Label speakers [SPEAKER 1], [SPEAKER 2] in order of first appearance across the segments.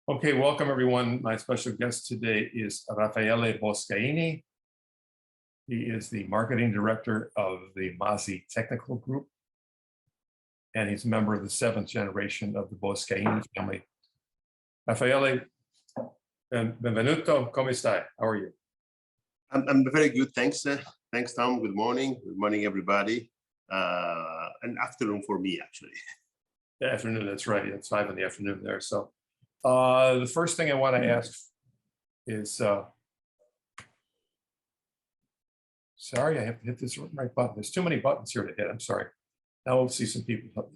[SPEAKER 1] Okay, welcome everyone. My special guest today is Raffaelle Boscaini. He is the marketing director of the Masi Technical Group, and he's a member of the 7th generation of the Boscaini family. Raffaelle, benvenuto, come stai? How are you?
[SPEAKER 2] I'm very good, thanks. Thanks, Tom. Good morning. Good morning, everybody. An afternoon for me, actually.
[SPEAKER 1] The afternoon, that's right. It's 5 in the afternoon there. So the first thing I want to ask is, sorry, I have to hit this right button. There's too many buttons here to hit. I'm sorry. Now we'll see some people,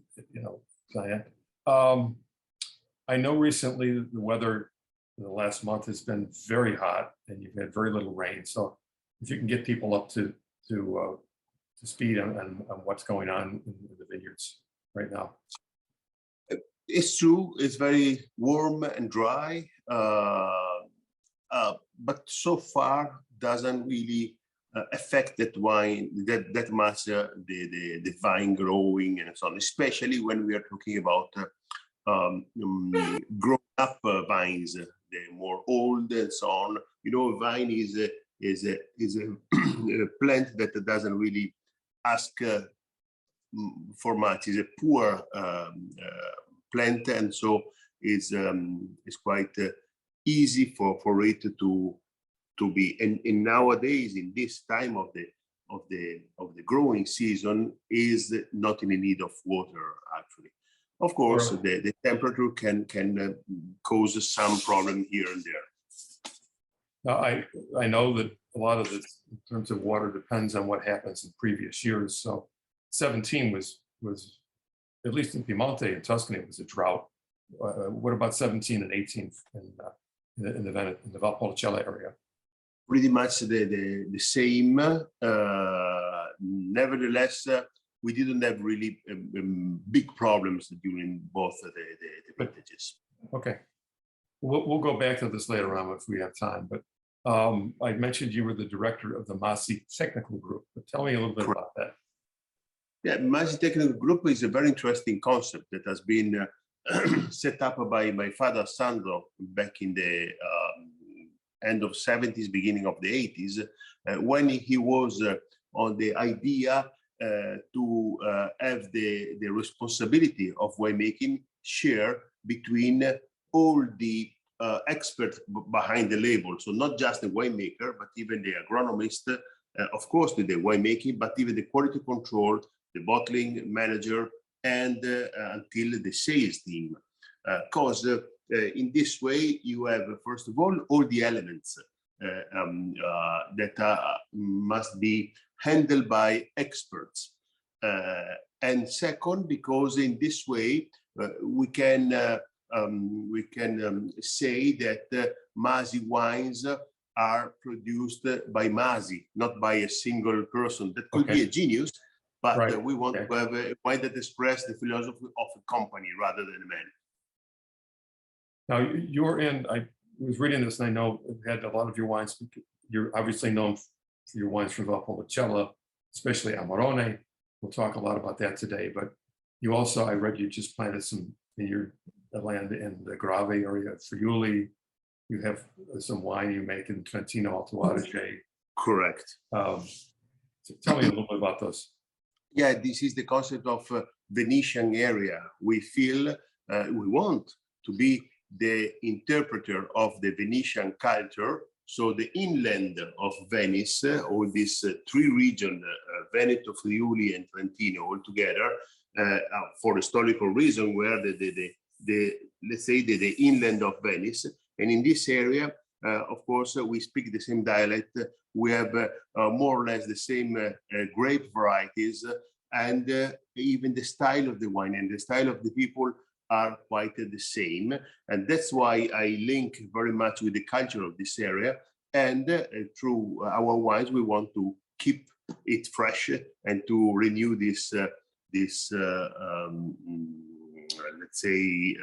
[SPEAKER 1] sign in. I know recently the weather in the last month has been very hot and you've had very little rain. So if you can get people up to speed on what's going on in the vineyards right now.
[SPEAKER 2] It's true. It's very warm and dry, but so far doesn't really affect that wine that much. The vine growing and so on, especially when we are talking about grown up vines, the more old and so on. You know, a vine is a plant that doesn't really ask for much. It's a poor plant, and so it's quite easy for it to be. And nowadays, in this time of the growing season, is not in need of water actually. Of course, the temperature can cause some problem here and there.
[SPEAKER 1] Now, I know that a lot of this, in terms of water, depends on what happens in previous years. So 17 was at least in Piemonte and Tuscany, was a drought. What about 17 and 18 in the Valpolicella area?
[SPEAKER 2] Pretty much the same. Nevertheless, we didn't have really big problems during both the vintages.
[SPEAKER 1] Okay. We'll go back to this later on if we have time. But I mentioned you were the director of the Masi Technical Group. But tell me a little bit about that.
[SPEAKER 2] Yeah, Masi Technical Group is a very interesting concept that has been set up by my father Sandro back in the end of 70s, beginning of the 80s, when he was on the idea to have the responsibility of winemaking share between all the experts behind the label. So not just the winemaker, but even the agronomist, of course, the winemaking, but even the quality control, the bottling manager, and until the sales team. Because in this way, you have, first of all the elements that must be handled by experts. And second, because in this way, we can say that Masi wines are produced by Masi, not by a single person. That could be a genius, but we want to have a wine that expresses the philosophy of a company rather than a man.
[SPEAKER 1] Now, you're in, I was reading this, and I know you had a lot of your wines. You're obviously known for your wines from Valpolicella, especially Amarone. We'll talk a lot about that today. But you also, I read you just planted some in your land in the Grave area at Friuli. You have some wine you make in Trentino Alto Adige.
[SPEAKER 2] Correct.
[SPEAKER 1] So tell me a little bit about those.
[SPEAKER 2] Yeah, this is the concept of Venetian area. We feel we want to be the interpreter of the Venetian culture. So the inland of Venice, all these three regions, Veneto, Friuli, and Trentino, all together, for historical reason, were let's say the inland of Venice. And in this area, of course, we speak the same dialect. We have more or less the same grape varieties, and even the style of the wine and the style of the people are quite the same. And that's why I link very much with the culture of this area. And through our wines, we want to keep it fresh and to renew this, let's say,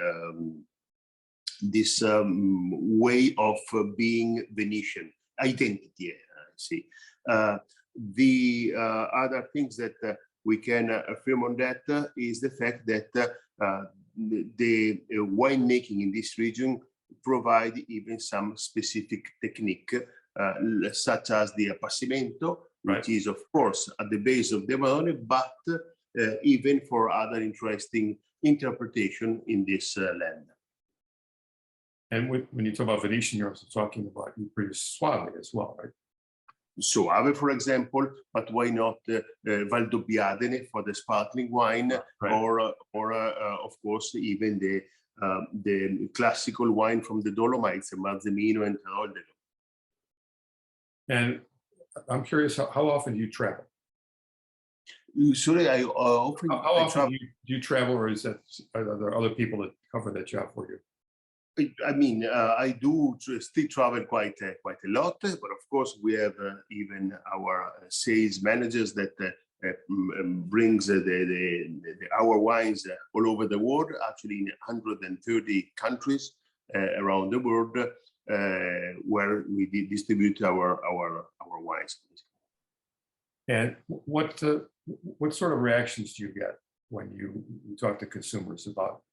[SPEAKER 2] this way of being Venetian identity. See, the other things that we can affirm on that is the fact that the winemaking in this region provide even some specific technique, such as the appassimento, which is of course at the base of the Amarone, but even for other interesting interpretation in this land.
[SPEAKER 1] And when you talk about Venetian, you're also talking about you produce Suave as well, right?
[SPEAKER 2] Suave, for example, but why not Valdobbiadene for the sparkling wine,
[SPEAKER 1] right.
[SPEAKER 2] or of course even the classical wine from the Dolomites, Marzemino and Teroldolo.
[SPEAKER 1] And I'm curious, how often do you travel?
[SPEAKER 2] Sorry, I often.
[SPEAKER 1] How often do you travel, or are there other people that cover that job for you?
[SPEAKER 2] I mean, I do still travel quite a lot, but of course we have even our sales managers that brings our wines all over the world, actually in 130 countries around the world, where we distribute our wines.
[SPEAKER 1] And what sort of reactions do you get when you talk to consumers about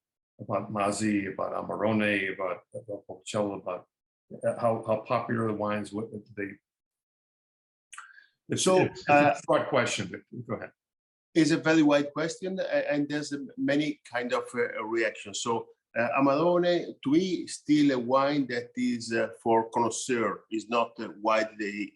[SPEAKER 1] Masi, about Amarone, about Valpolicella, about how popular the wines? What they? It's a broad question, but go ahead.
[SPEAKER 2] It's a very wide question, and there's many kind of reactions. So Amarone, to me, still a wine that is for connoisseur, is not widely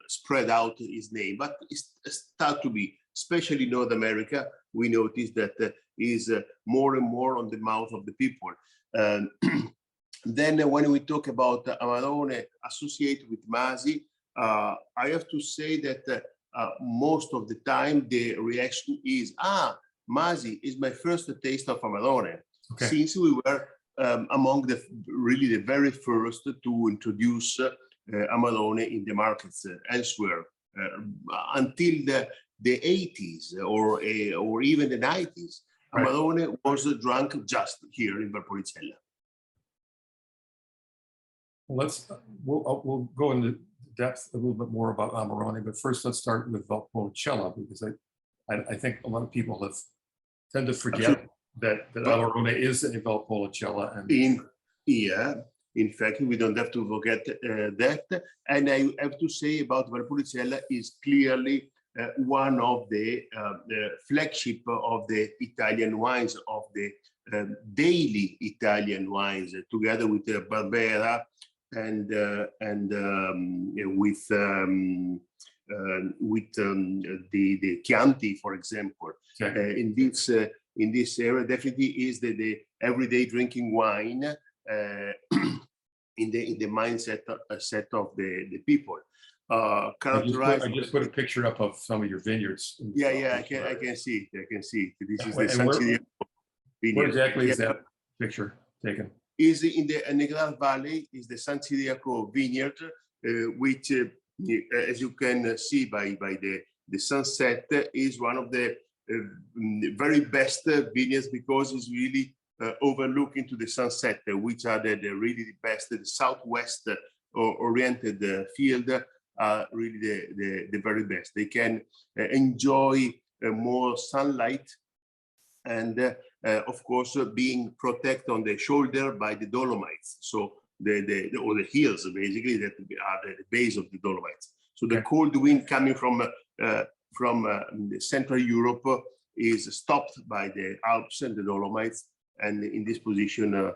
[SPEAKER 2] spread out his name, but it's start to be, especially in North America. We notice that is more and more on the mouth of the people. Then when we talk about Amarone associated with Masi, I have to say that most of the time the reaction is, Masi is my first taste of Amarone. Okay. Since we were among the very first to introduce Amarone in the markets elsewhere, until the 80s or even the 90s. Right. Amarone was drunk just here in Valpolicella.
[SPEAKER 1] We'll go into depth a little bit more about Amarone, but first let's start with Valpolicella, because I think a lot of people tend to forget that Amarone is a Valpolicella. And
[SPEAKER 2] in fact, we don't have to forget that. And I have to say about Valpolicella is clearly one of the flagship of the Italian wines, of the daily Italian wines, together with Barbera and with the Chianti, for example. Okay. In this area, definitely is the everyday drinking wine in the mindset set of the people.
[SPEAKER 1] I just put a picture up of some of your vineyards.
[SPEAKER 2] I can see it. I can see it. This is the San Ciriaco vineyard.
[SPEAKER 1] Where exactly is that picture taken?
[SPEAKER 2] Is in the Negral Valley, is the San Ciriaco vineyard, which, as you can see by the sunset, is one of the very best vineyards, because it's really overlooking to the sunset, which are the really the best. The southwest oriented field are really the very best. They can enjoy more sunlight, and of course being protected on the shoulder by the Dolomites. So the hills basically that are the base of the Dolomites. So the cold wind coming from Central Europe is stopped by the Alps and the Dolomites, and in this position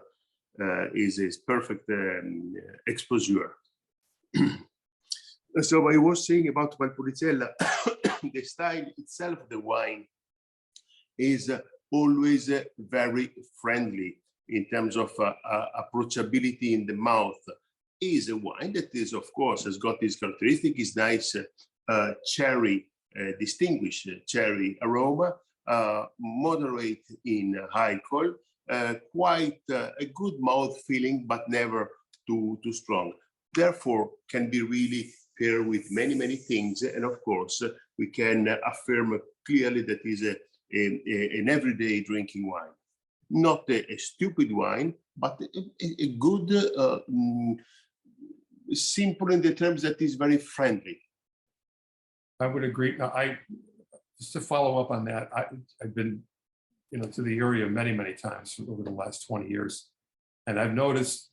[SPEAKER 2] is perfect exposure. So I was saying about Valpolicella, the style itself, the wine, is always very friendly in terms of approachability in the mouth. Is a wine that is, of course, has got this characteristic, is nice cherry, distinguished cherry aroma, moderate in alcohol, quite a good mouth feeling, but never too strong. Therefore, can be really paired with many things, and of course, we can affirm clearly that is an everyday drinking wine. Not a stupid wine, but a good, simple in the terms that is very friendly.
[SPEAKER 1] I would agree. Now, just to follow up on that, I've been to the area many, many times over the last 20 years. And I've noticed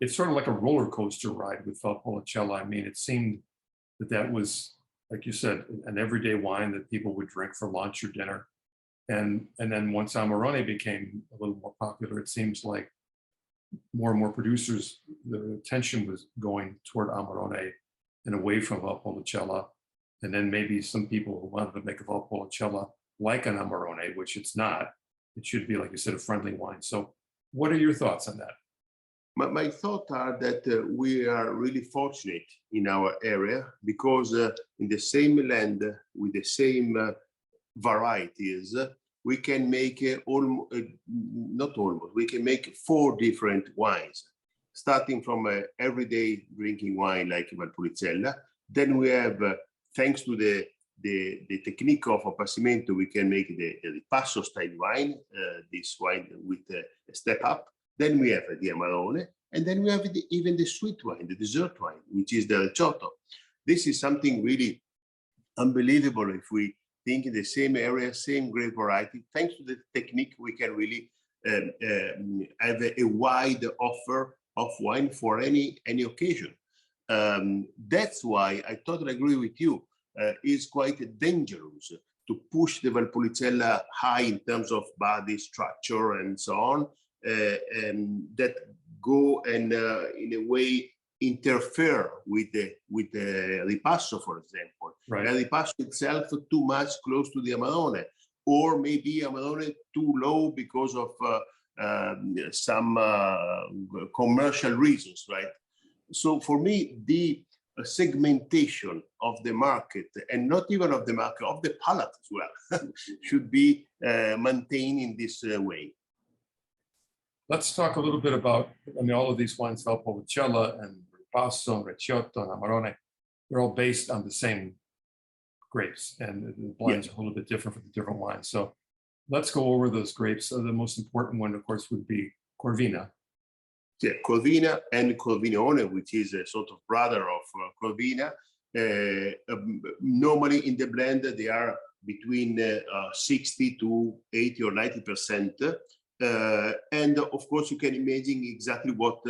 [SPEAKER 1] it's sort of like a roller coaster ride with Valpolicella. I mean, it seemed that was, like you said, an everyday wine that people would drink for lunch or dinner. And then once Amarone became a little more popular, it seems like more and more producers, the attention was going toward Amarone and away from Valpolicella. And then maybe some people who wanted to make a Valpolicella like an Amarone, which it's not. It should be, like you said, a friendly wine. So what are your thoughts on that?
[SPEAKER 2] My thoughts are that we are really fortunate in our area because in the same land with the same varieties, we can make we can make 4 different wines, starting from an everyday drinking wine like Valpolicella. Then we have, thanks to the technique of appassimento, we can make the ripasso style wine, this wine with a step up. Then we have the Amarone, and then we have even the sweet wine, the dessert wine, which is the Recioto. This is something really unbelievable if we think in the same area, same grape variety. Thanks to the technique, we can really have a wide offer of wine for any occasion. That's why I totally agree with you. It's quite dangerous to push the Valpolicella high in terms of body structure and so on, and that go and in a way interfere with the ripasso, for example.
[SPEAKER 1] Right.
[SPEAKER 2] The ripasso itself too much close to the Amarone, or maybe Amarone too low because of some commercial reasons, right? So for me, the segmentation of the market, and not even of the market, of the palate as well, should be maintained in this way.
[SPEAKER 1] Let's talk a little bit about, I mean, all of these wines, Valpolicella and Ripasso and Recioto and Amarone, they're all based on the same grapes, and the blends are a little bit different for the different wines. So let's go over those grapes. So the most important one, of course, would be Corvina.
[SPEAKER 2] Yeah, Corvina and Corvinone, which is a sort of brother of Corvina. Normally in the blend, they are between 60 to 80 or 90%. And of course, you can imagine exactly what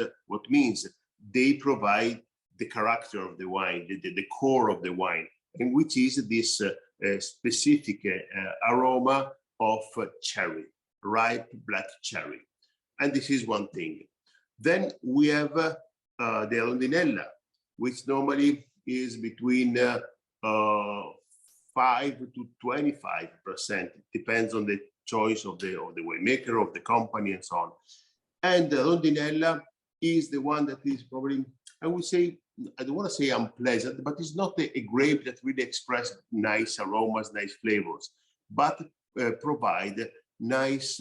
[SPEAKER 2] means. They provide the character of the wine, the core of the wine, and which is this specific aroma of cherry, ripe black cherry. And this is one thing. Then we have the Rondinella, which normally is between 5 to 25%. It depends on the choice of the winemaker, of the company, and so on. And the Rondinella is the one that is probably, I would say, I don't want to say unpleasant, but it's not a grape that really expresses nice aromas, nice flavors, but provide nice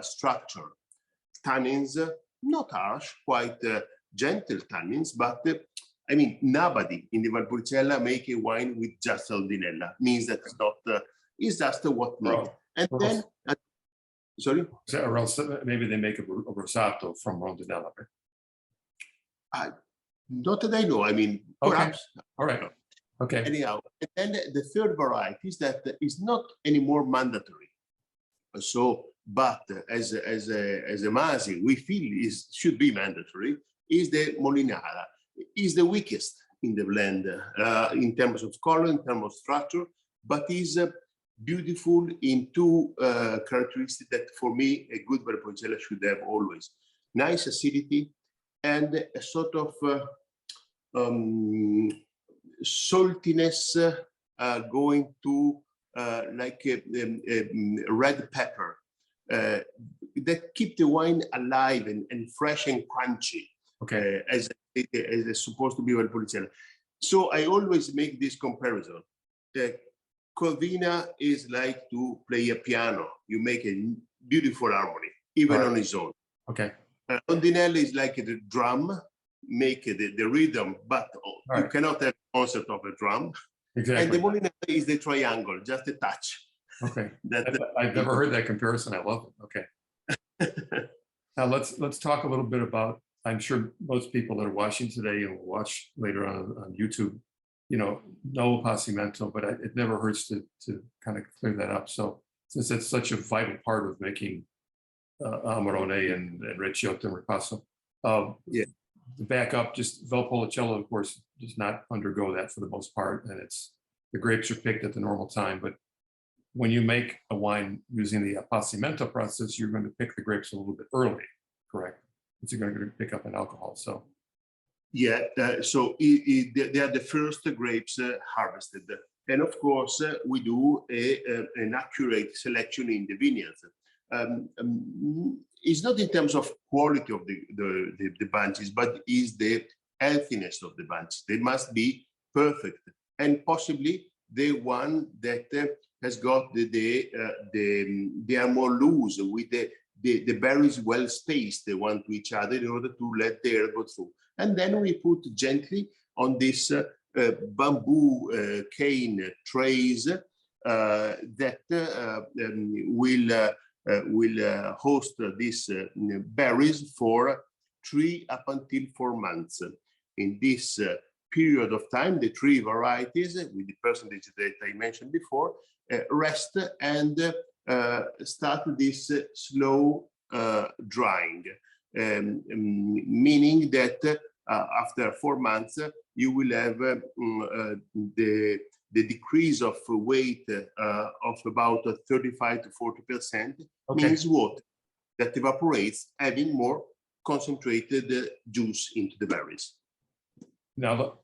[SPEAKER 2] structure. Tannins, not harsh, quite gentle tannins, but I mean, nobody in the Valpolicella make a wine with just Rondinella. Means that it's not, it's just what needed. And then, sorry?
[SPEAKER 1] Or else maybe they make a Rosato from Rondinella, right?
[SPEAKER 2] Not that I know. I mean, perhaps.
[SPEAKER 1] Okay. All right. Okay.
[SPEAKER 2] Anyhow, and then the third variety is that is not anymore mandatory. So, but as a Masi, we feel should be mandatory. Is the Molinara? Is the weakest in the blend in terms of color, in terms of structure, but is beautiful in 2 characteristics that for me a good Valpolicella should have always: nice acidity and a sort of saltiness going to like a red pepper that keep the wine alive and fresh and crunchy.
[SPEAKER 1] Okay.
[SPEAKER 2] As it's supposed to be Valpolicella. So I always make this comparison. Corvina is like to play a piano. You make a beautiful harmony, even on its own.
[SPEAKER 1] Okay.
[SPEAKER 2] Rondinella is like the drum, make the rhythm, but you cannot have a concert of a drum.
[SPEAKER 1] Exactly.
[SPEAKER 2] And the Molinara is the triangle, just a touch.
[SPEAKER 1] Okay. I've never heard that comparison. I love it. Okay. Now let's talk a little bit about, I'm sure most people that are watching today and will watch later on YouTube no appassimento, but it never hurts to kind of clear that up. So since it's such a vital part of making Amarone and Recioto and Ripasso,
[SPEAKER 2] Yeah.
[SPEAKER 1] the backup, just Valpolicella, of course, does not undergo that for the most part, and the grapes are picked at the normal time. But when you make a wine using the appassimento process, you're going to pick the grapes a little bit early, correct? Because you're going to pick up an alcohol. So
[SPEAKER 2] yeah, so they are the first grapes harvested, and of course we do an accurate selection in the vineyards. It's not in terms of quality of the bunches, but is the healthiness of the bunch. They must be perfect, and possibly the one that has got they are more loose with the berries well spaced one to each other in order to let the air go through. And then we put gently on this bamboo cane trays that will host these berries for 3 up until 4 months. In this period of time, the 3 varieties with the percentage that I mentioned before rest and start this slow drying, meaning that after 4 months you will have the decrease of weight of about 35 to 40%.
[SPEAKER 1] Okay.
[SPEAKER 2] Means what? That evaporates, adding more concentrated juice into the berries.
[SPEAKER 1] Now,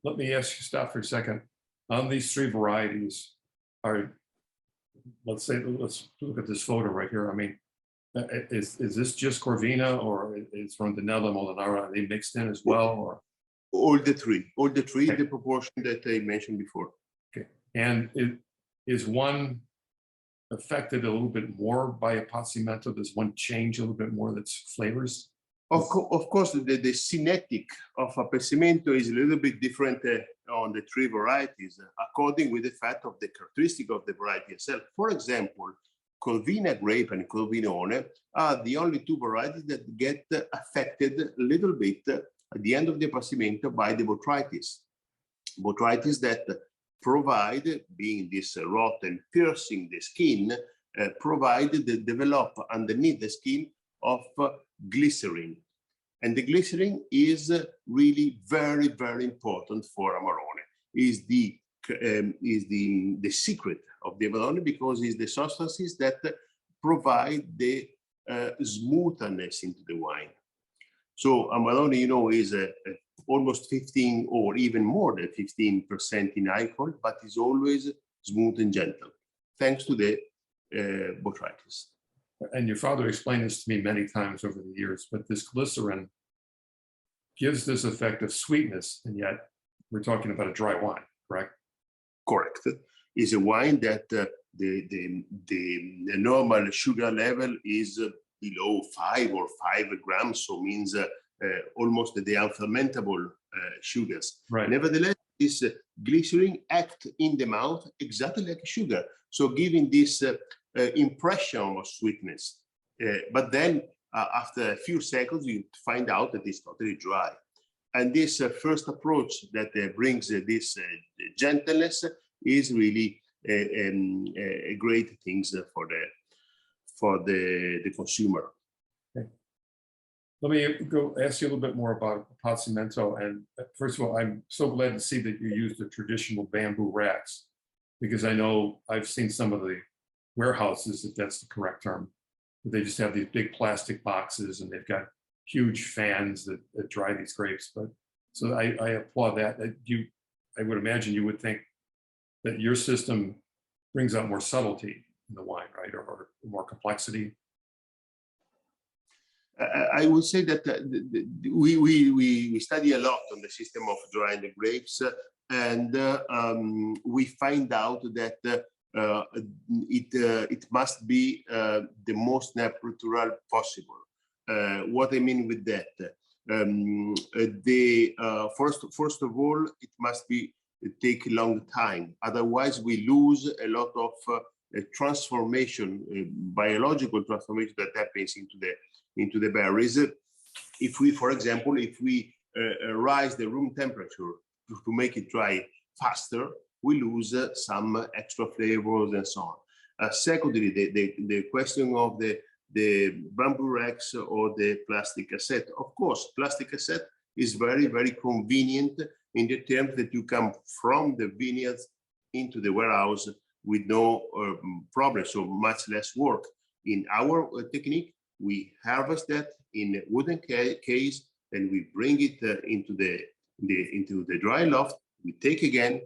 [SPEAKER 1] let me ask you, stop for a second. On these 3 varieties, let's look at this photo right here. I mean, is this just Corvina, or is Rondinella, Molinara, are they mixed in as well? Or
[SPEAKER 2] all the three,
[SPEAKER 1] okay.
[SPEAKER 2] The proportion that I mentioned before.
[SPEAKER 1] Okay, and is one affected a little bit more by appassimento? Does one change a little bit more that's flavors?
[SPEAKER 2] Of course, the cinetic of appassimento is a little bit different on the 3 varieties, according with the fact of the characteristic of the variety itself. For example, Corvina grape and Corvinone are the only 2 varieties that get affected a little bit at the end of the appassimento by the botrytis. Botrytis that provide, being this rot and piercing the skin, develop underneath the skin of glycerin. And the glycerin is really very, very important for Amarone. Is the secret of the Amarone, because it's the substances that provide the smoothness into the wine. So Amarone, is almost 15 or even more than 15% in alcohol, but is always smooth and gentle, thanks to the botrytis.
[SPEAKER 1] And your father explained this to me many times over the years, but this glycerin gives this effect of sweetness, and yet we're talking about a dry wine, correct?
[SPEAKER 2] Correct. Is a wine that the normal sugar level is below 5 or 5 grams, so means almost the unfermentable sugars.
[SPEAKER 1] Right.
[SPEAKER 2] Nevertheless, this glycerin acts in the mouth exactly like sugar, so giving this impression of sweetness. But then after a few seconds, you find out that it's totally dry. And this first approach that brings this gentleness is really a great thing for the consumer.
[SPEAKER 1] Okay. Let me go ask you a little bit more about appassimento. And first of all, I'm so glad to see that you use the traditional bamboo racks, because I know I've seen some of the warehouses, if that's the correct term, they just have these big plastic boxes and they've got huge fans that dry these grapes. But so I applaud that. I would imagine you would think that your system brings out more subtlety in the wine, right, or more complexity.
[SPEAKER 2] I would say that we study a lot on the system of drying the grapes, and we find out that it must be the most natural possible. What I mean with that, first of all, it must take a long time. Otherwise, we lose a lot of transformation, biological transformation that happens into the berries. If we, for example, rise the room temperature to make it dry faster, we lose some extra flavors and so on. Secondly, the question of the bamboo racks or the plastic cassette. Of course, plastic cassette is very, very convenient in the terms that you come from the vineyards into the warehouse with no problem, so much less work. In our technique, we harvest that in a wooden case and we bring it into the dry loft. We take again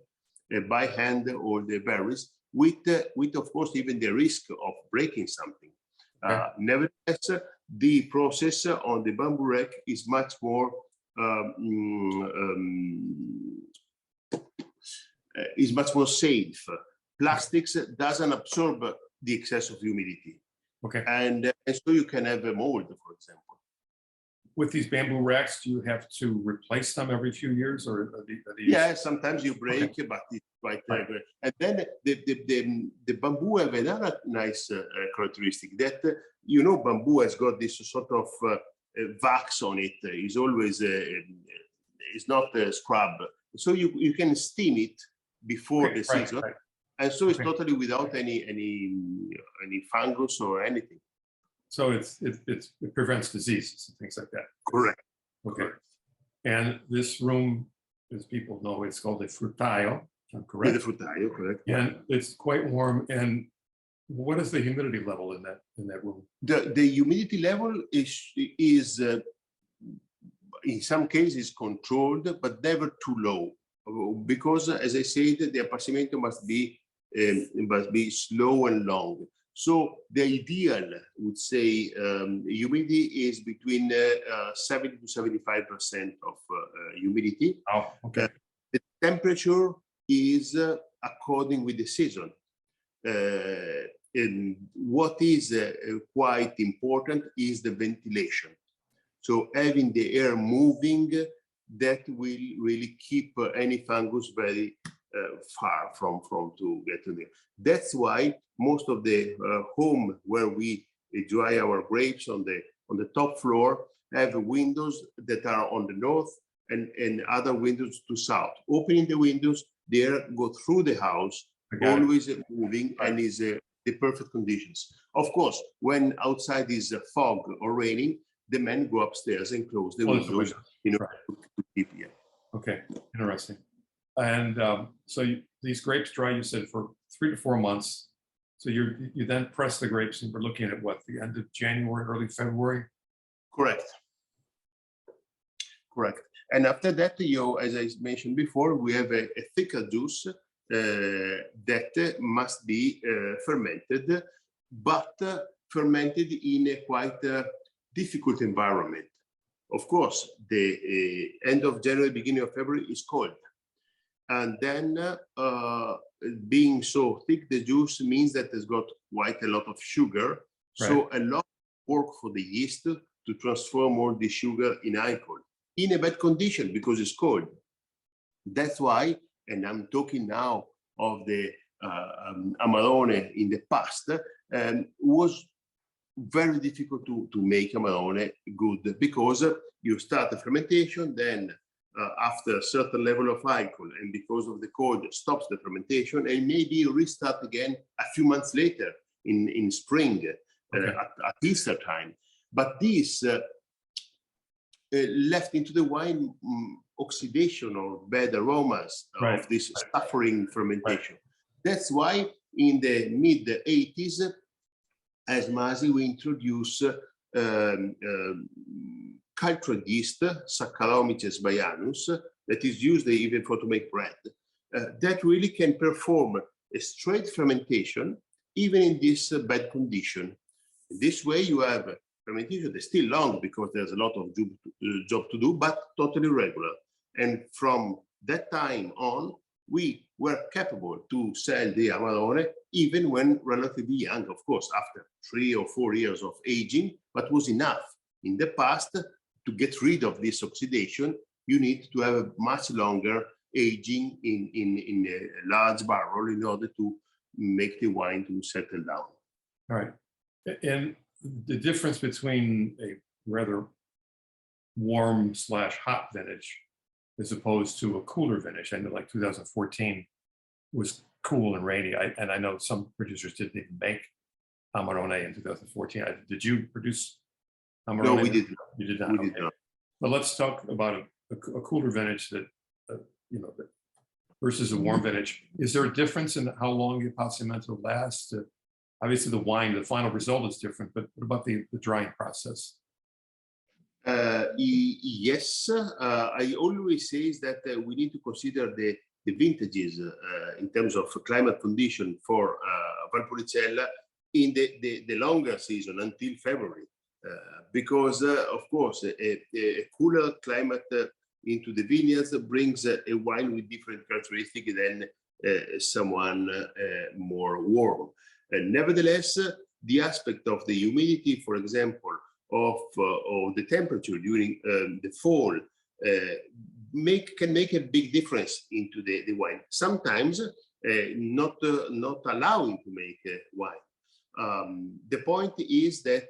[SPEAKER 2] by hand all the berries with of course even the risk of breaking something.
[SPEAKER 1] Okay.
[SPEAKER 2] Nevertheless, the process on the bamboo rack is much more safe. Plastics doesn't absorb the excess of humidity.
[SPEAKER 1] Okay.
[SPEAKER 2] And so you can have a mold, for example.
[SPEAKER 1] With these bamboo racks, do you have to replace them every few years, or are these?
[SPEAKER 2] Yeah, sometimes you break,
[SPEAKER 1] Okay.
[SPEAKER 2] but it's quite
[SPEAKER 1] Right.
[SPEAKER 2] good. And then the bamboo have another nice characteristic that, you know, bamboo has got this sort of wax on it. It's always, it's not a scrub. So you can steam it before the season.
[SPEAKER 1] Right.
[SPEAKER 2] And so it's
[SPEAKER 1] Okay.
[SPEAKER 2] totally without any fungus or anything.
[SPEAKER 1] So it prevents diseases and things like that.
[SPEAKER 2] Correct.
[SPEAKER 1] Okay.
[SPEAKER 2] Correct.
[SPEAKER 1] And this room, as people know, it's called a fruttaio. If I'm
[SPEAKER 2] With
[SPEAKER 1] correct.
[SPEAKER 2] the frutaio, correct.
[SPEAKER 1] And it's quite warm. And what is the humidity level in that room?
[SPEAKER 2] The humidity level is in some cases controlled, but never too low, because as I said, the appassimento must be slow and long. So the ideal, would say, humidity is between 70 to 75% of humidity.
[SPEAKER 1] Oh, okay.
[SPEAKER 2] The temperature is according with the season. And what is quite important is the ventilation. So having the air moving, that will really keep any fungus very far from to get to there. That's why most of the home where we dry our grapes on the top floor have windows that are on the north and other windows to south. Opening the windows, the air go through the house, always moving, right, and is the perfect conditions. Of course, when outside is fog or raining, the men go upstairs and close the windows, you know, right, to keep here.
[SPEAKER 1] Okay, interesting. And so these grapes dry, you said, for 3 to 4 months. So you then press the grapes, and we're looking at what, the end of January, early February?
[SPEAKER 2] Correct. Correct. And after that, as I mentioned before, we have a thicker juice that must be fermented, but fermented in a quite difficult environment. Of course, the end of January, beginning of February is cold. And then being so thick, the juice means that it's got quite a lot of sugar. Right. So a lot of work for the yeast to transform all the sugar in alcohol in a bad condition because it's cold. That's why, and I'm talking now of the Amarone in the past, was very difficult to make Amarone good because you start the fermentation, then after a certain level of alcohol, and because of the cold, stops the fermentation, and maybe restart again a few months later in spring, okay, at Easter time. But this left into the wine oxidation or bad aromas, right, of this suffering fermentation. Right. That's why in the mid-80s, as Masi, we introduce cultured yeast, Saccharomyces baianus, that is used even for to make bread, that really can perform a straight fermentation even in this bad condition. This way you have fermentation that's still long because there's a lot of job to do, but totally regular. And from that time on, we were capable to sell the Amarone even when relatively young, of course, after 3 or 4 years of aging, but was enough. In the past, to get rid of this oxidation, you need to have a much longer aging in a large barrel in order to make the wine to settle down.
[SPEAKER 1] All right. And the difference between a rather warm/hot vintage as opposed to a cooler vintage. I know like 2014 was cool and rainy. And I know some producers didn't even make Amarone in 2014. Did you produce Amarone?
[SPEAKER 2] No, we did not.
[SPEAKER 1] You did not.
[SPEAKER 2] We
[SPEAKER 1] Okay.
[SPEAKER 2] did not.
[SPEAKER 1] But let's talk about a cooler vintage that, you know, versus a warm vintage. Is there a difference in how long the appassimento lasts? Obviously, the wine, the final result is different, but what about the drying process?
[SPEAKER 2] Yes, I always say is that we need to consider the vintages in terms of climate condition for Valpolicella in the longer season until February, because of course a cooler climate into the vineyards brings a wine with different characteristics than someone more warm. Nevertheless, the aspect of the humidity, for example, of the temperature during the fall can make a big difference into the wine. Sometimes not allowing to make wine. The point is that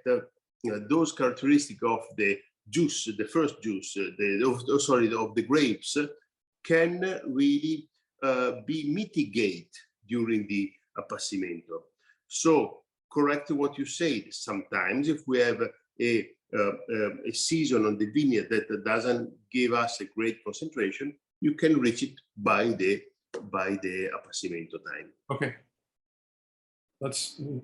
[SPEAKER 2] those characteristics of the juice, the first juice, of the grapes, can really be mitigated during the appassimento. So correct what you said. Sometimes if we have a season on the vineyard that doesn't give us a great concentration, you can reach it by the appassimento time.
[SPEAKER 1] Okay.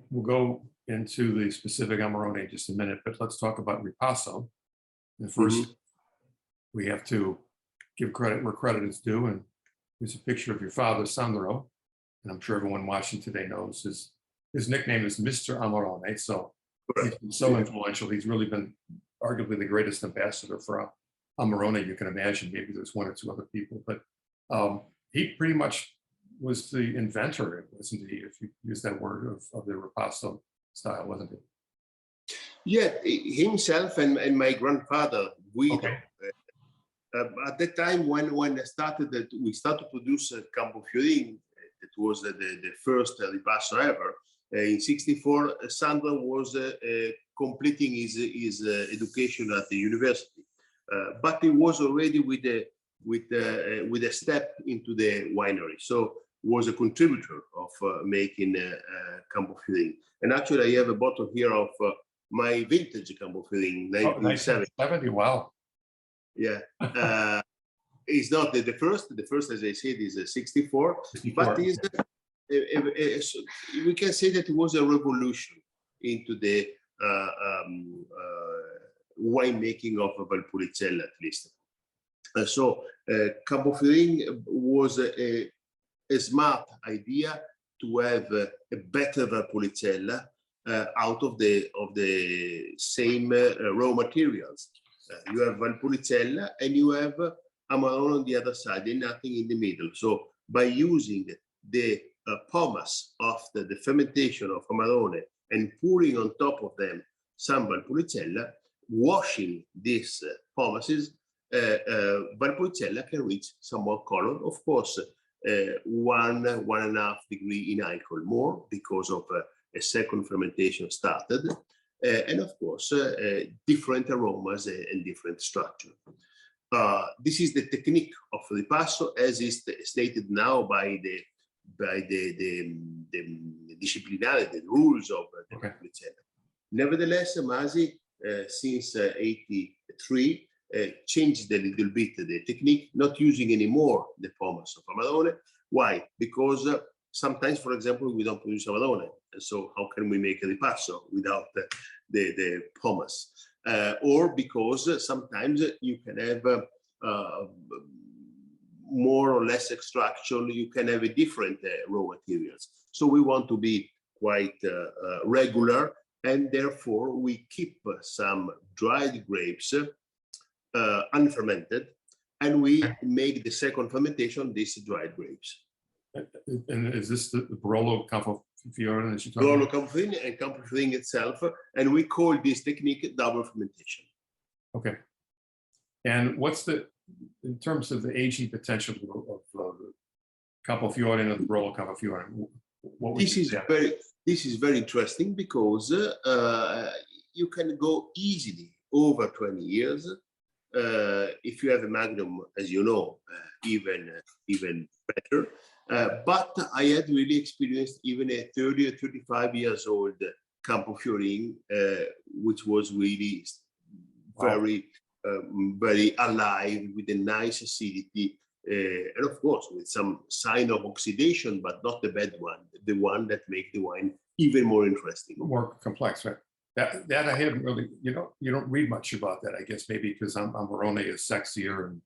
[SPEAKER 1] We'll go into the specific Amarone in just a minute, but let's talk about Ripasso. And first, we have to give credit where credit is due. And here's a picture of your father, Sandro. And I'm sure everyone watching today knows his nickname is Mr. Amarone. So he's been so influential. He's really been arguably the greatest ambassador for Amarone you can imagine. Maybe there's one or two other people, but he pretty much was the inventor, wasn't he? If you use that word of the Ripasso style, wasn't he?
[SPEAKER 2] Yeah, himself and my grandfather Guido.
[SPEAKER 1] Okay.
[SPEAKER 2] At the time when we started to produce Campofiorin, it was the first Ripasso ever. In '64, Sandro was completing his education at the university, but he was already with a step into the winery. So was a contributor of making Campofiorin. And actually, I have a bottle here of my vintage Campofiorin, 1970.
[SPEAKER 1] 1970, wow.
[SPEAKER 2] Yeah. It's not the first. The first, as I said, is a 64, but is we can say that it was a revolution into the winemaking of Valpolicella, at least. So Campofiorin was a smart idea to have a better Valpolicella out of the same raw materials. You have Valpolicella and you have Amarone on the other side, and nothing in the middle. So by using the pomace of the fermentation of Amarone and pouring on top of them some Valpolicella, washing these pomaces, Valpolicella can reach some more color. Of course, 1.5 degree in alcohol more because of a second fermentation started, and of course different aromas and different structure. This is the technique of Ripasso as is stated now by the disciplinary, the rules of the Valpolicella. Nevertheless, Masi since '83 changed a little bit the technique, not using anymore the pomace of Amarone. Why? Because sometimes, for example, we don't produce Amarone, and so how can we make a Ripasso without the pomace? Or because sometimes you can have more or less extraction, you can have a different raw materials. So we want to be quite regular, and therefore we keep some dried grapes unfermented, and we make the second fermentation these dried grapes.
[SPEAKER 1] And is this the Barolo Campofiorin that you're talking
[SPEAKER 2] Barolo
[SPEAKER 1] about?
[SPEAKER 2] Campofiorin and Campofiorin itself, and we call this technique double fermentation. Okay.
[SPEAKER 1] And what's in terms of the aging potential of the Campofiorin and the Barolo Campofiorin? What would you say?
[SPEAKER 2] This is very interesting because you can go easily over 20 years if you have a Magnum, as you know, even better. But I had really experienced even a 30 or 35 years old Campofiorin, which was really very, very alive with a nice acidity. And of course, with some sign of oxidation, but not the bad one, the one that makes the wine even more interesting.
[SPEAKER 1] More complex, right? That I haven't really, you don't read much about that, I guess, maybe because Amarone is sexier and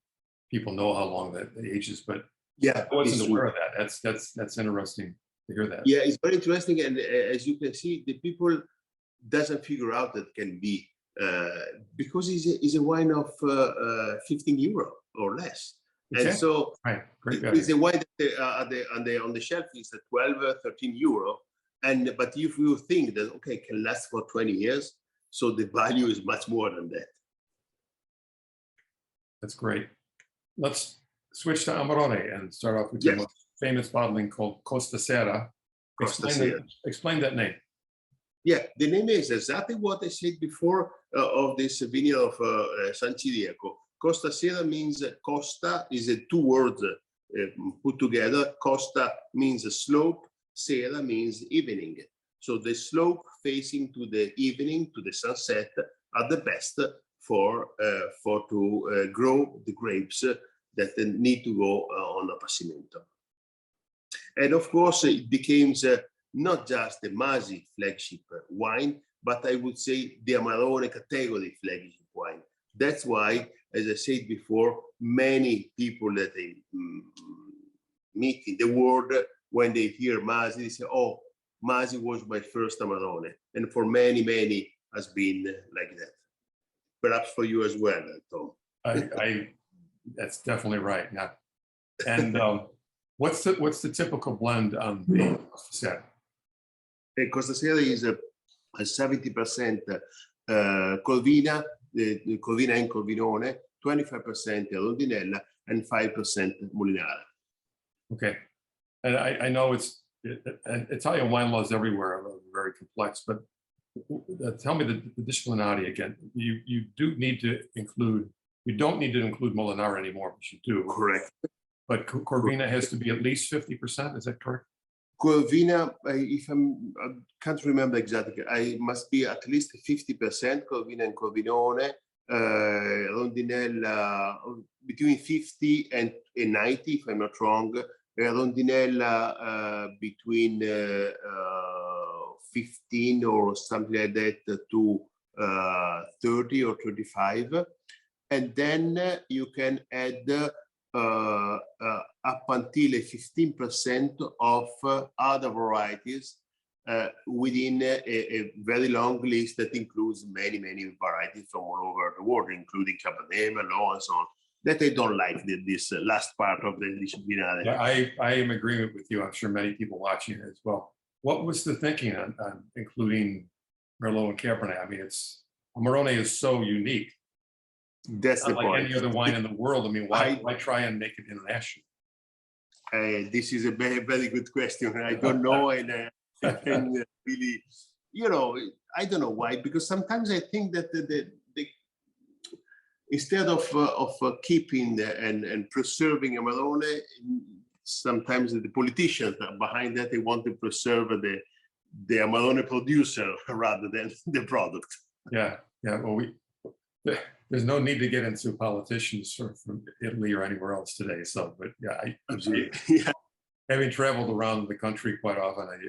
[SPEAKER 1] people know how long that ages, but
[SPEAKER 2] yeah,
[SPEAKER 1] I wasn't aware of that. That's interesting to hear that.
[SPEAKER 2] Yeah, it's very interesting. And as you can see, the people doesn't figure out that can be, because it's a wine of 15 euro or less. Exactly. And so
[SPEAKER 1] right. Great
[SPEAKER 2] it's a wine that on the shelf is at 12, 13 euro. And but if you think that, okay, it can last for 20 years, so the value is much more than that.
[SPEAKER 1] That's great. Let's switch to Amarone and start off with your most famous bottling called Costa Sera. Explain that name.
[SPEAKER 2] Yeah, the name is exactly what I said before of this vineyard of San Ciriaco. Costa Sera means Costa is two words put together. Costa means a slope. Sera means evening. So the slope facing to the evening, to the sunset, are the best for to grow the grapes that need to go on Appassimento. And of course, it became not just the Masi flagship wine, but I would say the Amarone category flagship wine. That's why, as I said before, many people that I meet in the world, when they hear Masi, they say, oh, Masi was my first Amarone. And for many, many has been like that. Perhaps for you as well, Tom.
[SPEAKER 1] That's definitely right. Yeah. And what's the typical blend on the Costa Sera?
[SPEAKER 2] Costa Sera is a 70% Corvina, Corvina and Corvinone, 25% Rondinella, and 5% Molinara.
[SPEAKER 1] Okay. And I know Italian wine laws everywhere are very complex, but tell me the disciplinati again. You don't need to include Molinara anymore, but you do.
[SPEAKER 2] Correct.
[SPEAKER 1] But Corvina has to be at least 50%, is that correct?
[SPEAKER 2] Corvina, I can't remember exactly. I must be at least 50% Corvina and Corvinone. Rondinella between 50 and 90, if I'm not wrong. Rondinella between 15 or something like that to 30 or 35. And then you can add up until 15% of other varieties within a very long list that includes many, many varieties from all over the world, including Cabernet, Merlot, and so on. That I don't like this last part of the disciplinary.
[SPEAKER 1] Yeah, I am in agreement with you. I'm sure many people watching it as well. What was the thinking on including Merlot and Cabernet? I mean, Amarone is so unique.
[SPEAKER 2] That's the point.
[SPEAKER 1] Like any other wine in the world. I mean, why try and make it international?
[SPEAKER 2] This is a very, very good question. I don't know, and I can really, I don't know why. Because sometimes I think that instead of keeping and preserving Amarone, sometimes the politicians behind that, they want to preserve the Amarone producer rather than the product.
[SPEAKER 1] Yeah. Well, there's no need to get into politicians from Italy or anywhere else today. So, but yeah,
[SPEAKER 2] absolutely.
[SPEAKER 1] Having traveled around the country quite often, I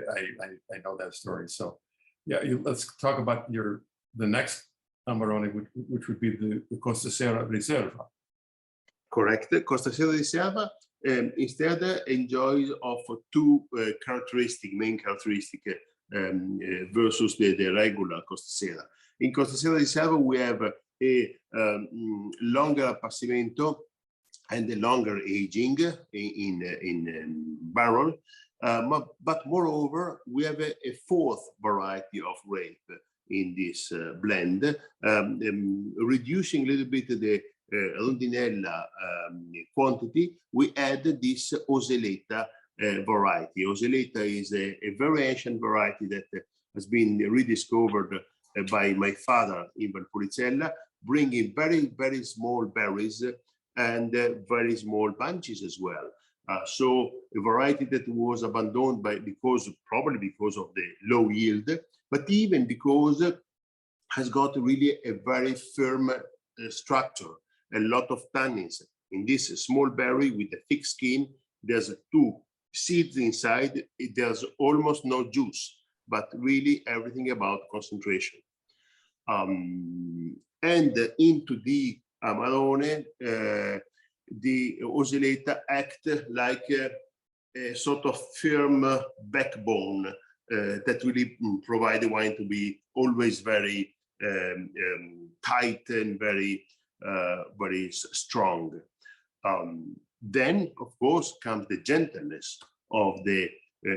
[SPEAKER 1] know that story. So, yeah, let's talk about the next Amarone, which would be the Costa Sera Riserva.
[SPEAKER 2] Correct. Costa Sera Riserva instead enjoys of two main characteristic versus the regular Costa Sera. In Costa Sera Riserva, we have a longer appassimento and a longer aging in barrel. But moreover, we have a fourth variety of grape in this blend, reducing a little bit the Rondinella quantity. We add this Oseletta variety. Oseletta is a very ancient variety that has been rediscovered by my father in Valpolicella, bringing very, very small berries and very small bunches as well. So a variety that was abandoned probably because of the low yield, but even because it has got really a very firm structure, a lot of tannins. In this small berry with a thick skin, there's 2 seeds inside. There's almost no juice, but really everything about concentration. And into the Amarone, the oscillata act like a sort of firm backbone that really provide the wine to be always very tight and very strong. Then, of course, comes the gentleness of the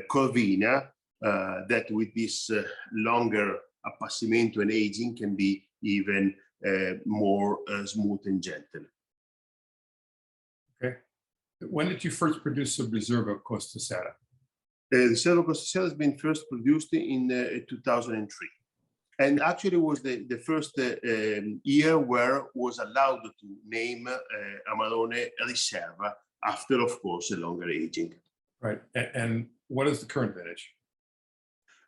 [SPEAKER 2] Corvina that with this longer appassimento and aging can be even more smooth and gentle.
[SPEAKER 1] Okay. When did you first produce a Reserva Costa Sera?
[SPEAKER 2] The Reserva Costa Sera has been first produced in 2003. And actually was the first year where was allowed to name Amarone Riserva after, of course, a longer aging.
[SPEAKER 1] Right. And what is the current vintage?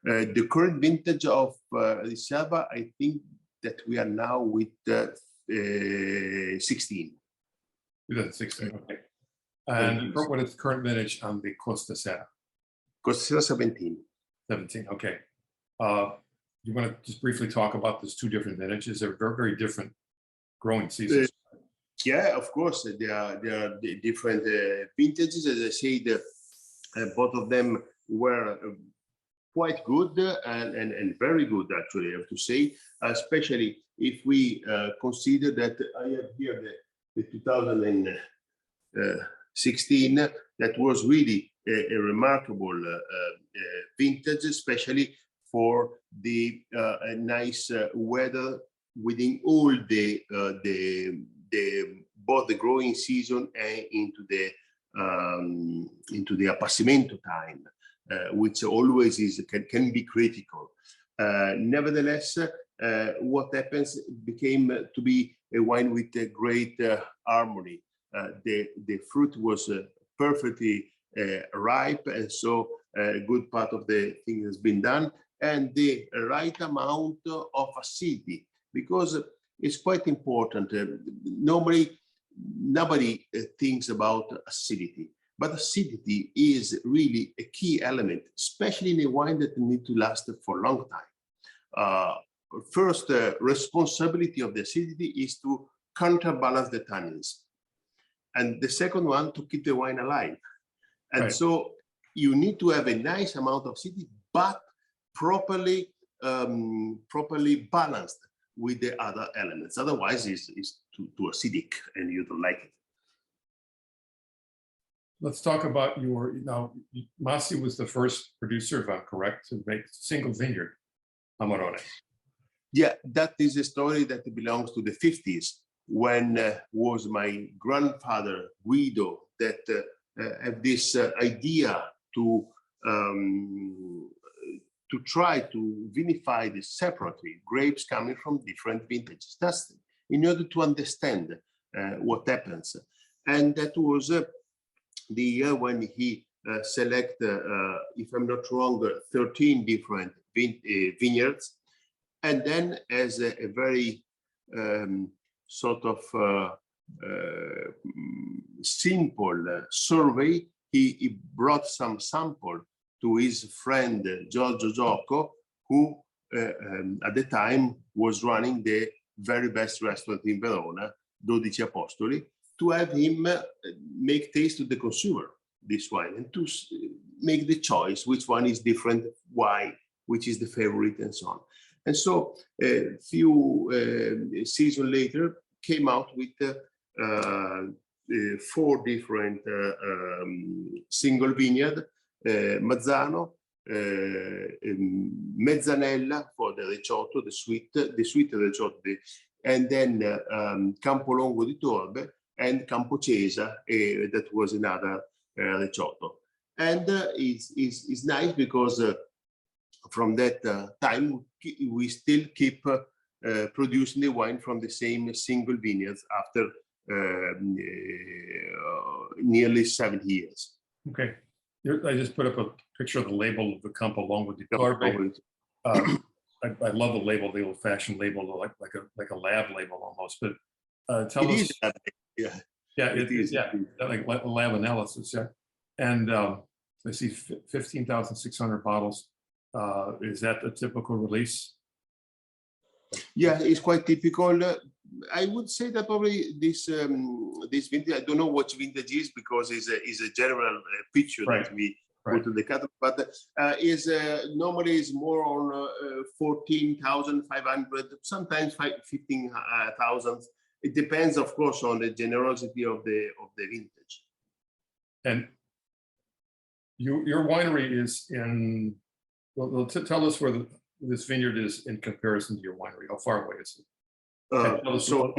[SPEAKER 2] The current vintage of Riserva, I think that we are now with 16.
[SPEAKER 1] 2016. Okay. And what is the current vintage on the Costa Sera?
[SPEAKER 2] Costa Sera 17.
[SPEAKER 1] 17. Okay. You want to just briefly talk about those 2 different vintages? They're very, very different growing seasons.
[SPEAKER 2] Yeah, of course, they are different vintages. As I said, both of them were quite good and very good, actually, I have to say, especially if we consider that I have here the 2016, that was really a remarkable vintage, especially for the nice weather within all both the growing season and into the appassimento time, which always can be critical. Nevertheless, what happens became to be a wine with a great harmony. The fruit was perfectly ripe, and so a good part of the thing has been done, and the right amount of acidity, because it's quite important. Normally, nobody thinks about acidity, but acidity is really a key element, especially in a wine that needs to last for a long time. First, responsibility of the acidity is to counterbalance the tannins. And the second one, to keep the wine alive. And so you need to have a nice amount of acidity, but properly balanced with the other elements. Otherwise, it's too acidic and you don't like it.
[SPEAKER 1] Let's talk about Masi was the first producer, if I'm correct, to make single vineyard Amarone.
[SPEAKER 2] Yeah, that is a story that belongs to the 50s, when was my grandfather Guido that had this idea to try to vinify this separately, grapes coming from different vintages. That's in order to understand what happens. And that was the year when he selected, if I'm not wrong, 13 different vineyards. And then as a very sort of simple survey, he brought some sample to his friend Giorgio Giocco, who at the time was running the very best restaurant in Verona, 12 Apostoli, to have him make taste to the consumer this wine and to make the choice which one is different, why, which is the favorite, and so on. And so a few seasons later came out with 4 different single vineyard, Mazzano, Mezzanella for the Recioto, the sweet Recioto, and then Campolongo di Torbe and Campocesa, that was another Recioto. And it's nice because from that time we still keep producing the wine from the same single vineyards after nearly 70 years.
[SPEAKER 1] Okay. I just put up a picture of the label of the Campolongo di Corbe. I love the label, the old-fashioned label, like a lab label almost. But tell us,
[SPEAKER 2] yeah,
[SPEAKER 1] it is, yeah, like a lab analysis, yeah. And I see 15,600 bottles. Is that a typical release?
[SPEAKER 2] Yeah, it's quite typical. I would say that probably this vintage, I don't know what vintage is because it's a general picture that we put to the catalog, but is normally is more on 14,500, sometimes 15,000. It depends, of course, on the generosity of the vintage.
[SPEAKER 1] And your winery is in. Well, tell us where this vineyard is in comparison to your winery. How far away is it?
[SPEAKER 2] So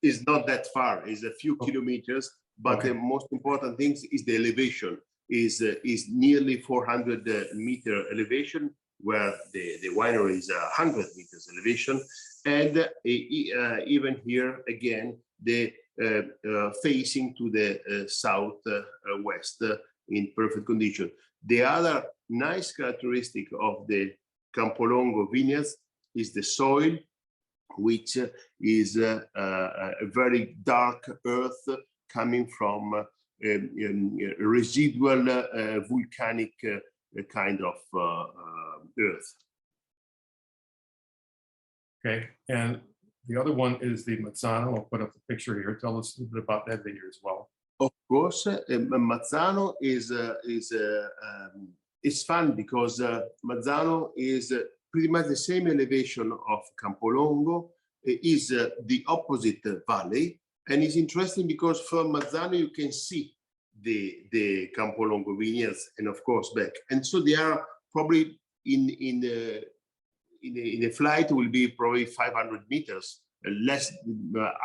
[SPEAKER 2] it's not that far. It's a few kilometers, but the most important thing is the elevation. Is nearly 400 meter elevation, where the winery is 100 meters elevation, and even here again the facing to the southwest in perfect condition. The other nice characteristic of the Campolongo vineyards is the soil, which is a very dark earth coming from residual volcanic kind of earth.
[SPEAKER 1] Okay, and the other one is the Mazzano. I'll put up the picture here. Tell us a little bit about that vineyard as well.
[SPEAKER 2] Of course, Mazzano is fun because Mazzano is pretty much the same elevation of Campolongo. It is the opposite valley, and it's interesting because from Mazzano you can see the Campolongo vineyards, and of course back. And so they are probably in a flight will be probably 500 meters, less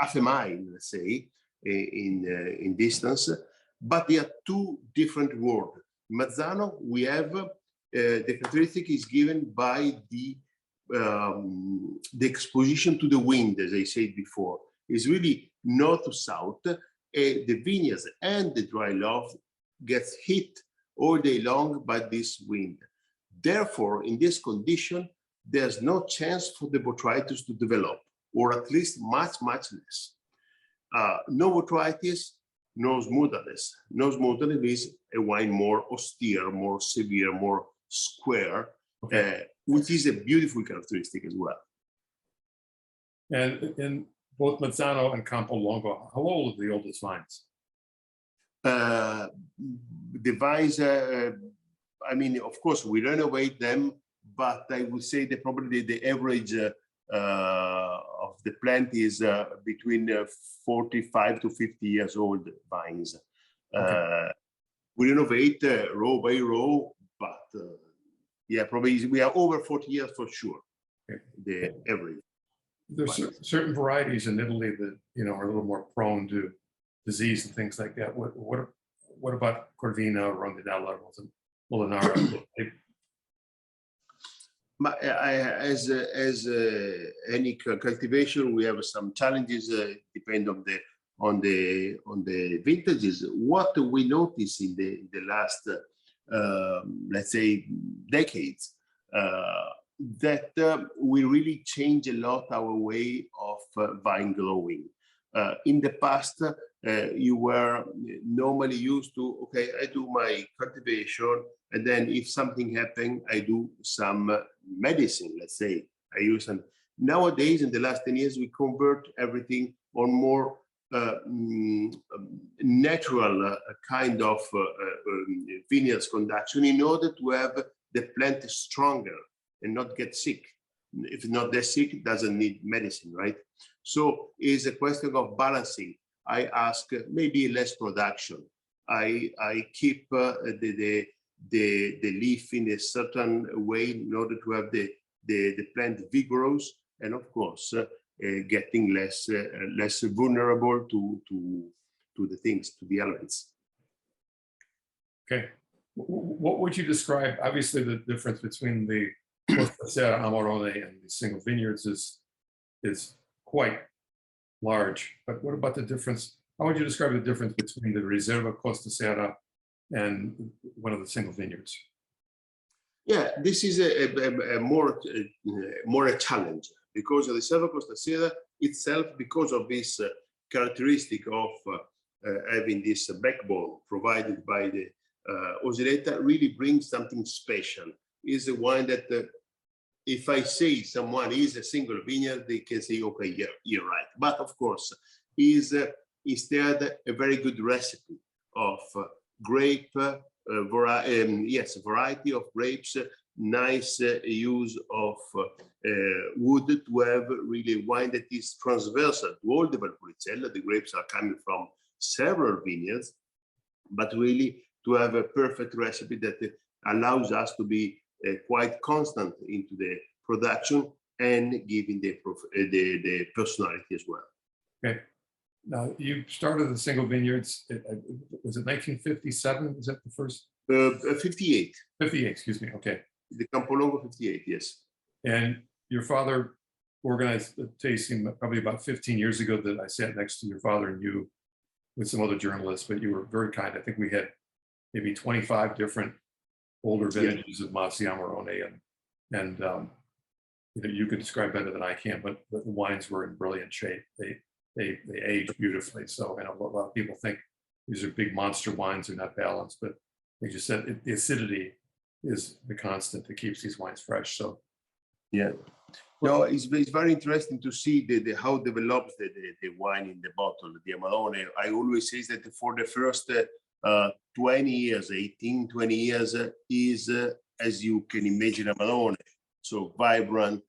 [SPEAKER 2] half a mile, let's say, in distance. But they are two different worlds. Mazzano, we have the characteristic is given by the exposition to the wind, as I said before, is really north to south. The vineyards and the dry loft gets hit all day long by this wind. Therefore, in this condition, there's no chance for the botrytis to develop, or at least much less. No botrytis, no smoothness. No smoothness is a wine more austere, more severe, more square, which is a beautiful characteristic as well.
[SPEAKER 1] And in both Mazzano and Campolongo, how old are the oldest vines?
[SPEAKER 2] The vines, I mean, of course, we renovate them, but I would say that probably the average of the plant is between 45 to 50 years old vines. We renovate row by row, but yeah, probably we are over 40 years for sure. The average.
[SPEAKER 1] There's certain varieties in Italy that are a little more prone to disease and things like that. What about Corvina, Rondinella, Molinara?
[SPEAKER 2] As any cultivation, we have some challenges. Depend on the vintages. What we notice in the last, let's say, decades, that we really change a lot our way of vine growing. In the past, you were normally used to, okay, I do my cultivation, and then if something happened, I do some medicine, let's say. I use some. Nowadays, in the last 10 years, we convert everything on more natural kind of vineyards conduction in order to have the plant stronger and not get sick. If not that sick, it doesn't need medicine, right? So it's a question of balancing. I ask maybe less production. I keep the leaf in a certain way in order to have the plant vigorous, and of course getting less vulnerable to the things, to the elements.
[SPEAKER 1] Okay, what would you describe? Obviously, the difference between the Amarone and the single vineyards is is quite large. But what about the difference? How would you describe the difference between the Riserva Costa Serra and one of the single vineyards?
[SPEAKER 2] Yeah, this is a more a challenge because the Riserva Costa Serra itself, because of this characteristic of having this backbone provided by the Osiletta, really brings something special. Is a wine that if I say someone is a single vineyard, they can say, okay, yeah, you're right. But of course, is instead a very good recipe of grape variety of grapes, nice use of wood to have really wine that is transversal to all the Valpolicella. The grapes are coming from several vineyards, but really to have a perfect recipe that allows us to be quite constant into the production and giving the personality as well.
[SPEAKER 1] Okay. Now, you started the single vineyards, was it 1957? Was that the first?
[SPEAKER 2] 58.
[SPEAKER 1] 58, excuse me, okay.
[SPEAKER 2] The Campolongo 58, yes.
[SPEAKER 1] And your father organized the tasting probably about 15 years ago that I sat next to your father and you with some other journalists, but you were very kind. I think we had maybe 25 different older vintages of Masi Amarone, and you know, you could describe better than I can, but the wines were in brilliant shape. They age beautifully. So I know a lot of people think these are big monster wines, they're not balanced, but they just said the acidity is the constant that keeps these wines fresh. So
[SPEAKER 2] yeah, no, it's very interesting to see how develops the wine in the bottle, the Amarone. I always say that for the first 20 years, 18, 20 years is, as you can imagine, Amarone. So vibrant,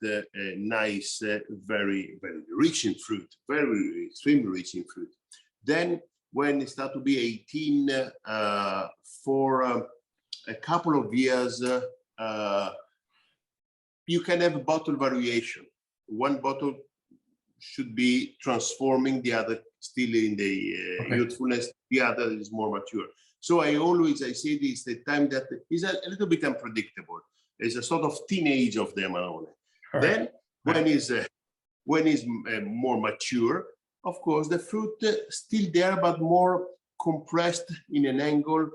[SPEAKER 2] nice, very, very rich in fruit, very extremely rich in fruit. Then when it starts to be 18, for a couple of years, you can have a bottle variation. One bottle should be transforming, the other still in the youthfulness, the other is more mature. So I say this, the time that is a little bit unpredictable. It's a sort of teenage of the Amarone. Then when is more mature, of course, the fruit still there, but more compressed in an angle,